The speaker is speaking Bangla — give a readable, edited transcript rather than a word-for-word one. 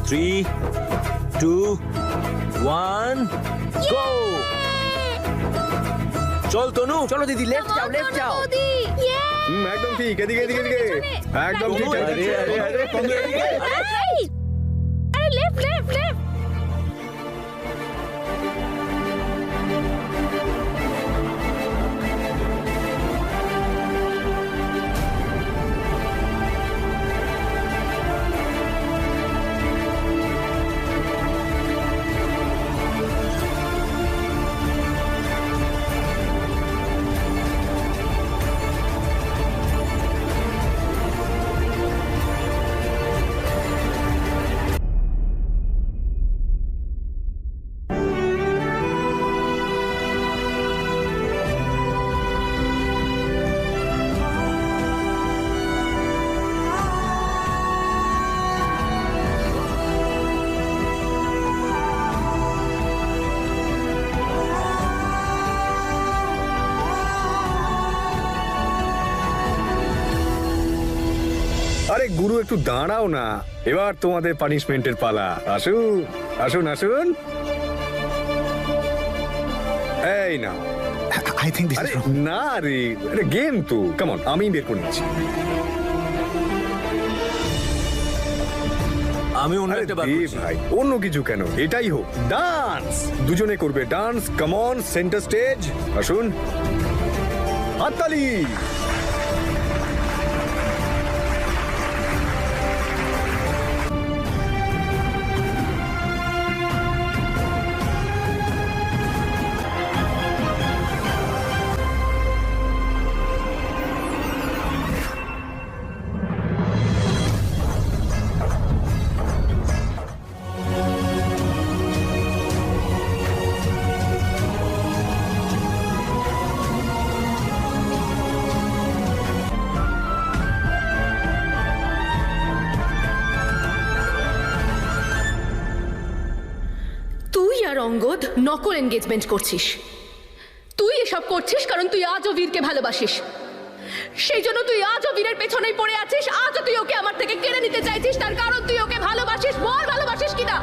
3, 2, 1, go! চল তনু, চলো দিদি, লেফট যাও, লেফট যাও। একদম ঠিক, এদিকে এদিকে এদিকে, একদম ঠিক। আরে আরে আরে আরে লেফট লেফট লেফট। আরে গুরু, একটু দাঁড়াও না, এবার তোমাদের পানিশমেন্টের পালা। আসুন আসুন আসুন, এই না। I think this আরে is wrong. না রে, আরে গেম তো, কেমন আমি বের করে নিচ্ছি। আমি অন্য আরে একটা বার দে করছি। ভাই, অন্য কিছু কেন, এটাই হোক। ডান্স দুজনে করবে, dance. Come on, centre stage. আসুন, হাততালি। তুই আর অঙ্গদ নকল এনগেজমেন্ট করছিস। তুই এসব করছিস কারণ তুই আজও বীরকে ভালোবাসিস। সেই জন্য তুই আজও বীরের পেছনেই পড়ে আছিস। আজও তুই ওকে আমার থেকে কেড়ে নিতে চাইছিস, তার কারণ তুই ওকে ভালোবাসিস। বল ভালোবাসিস কিনা?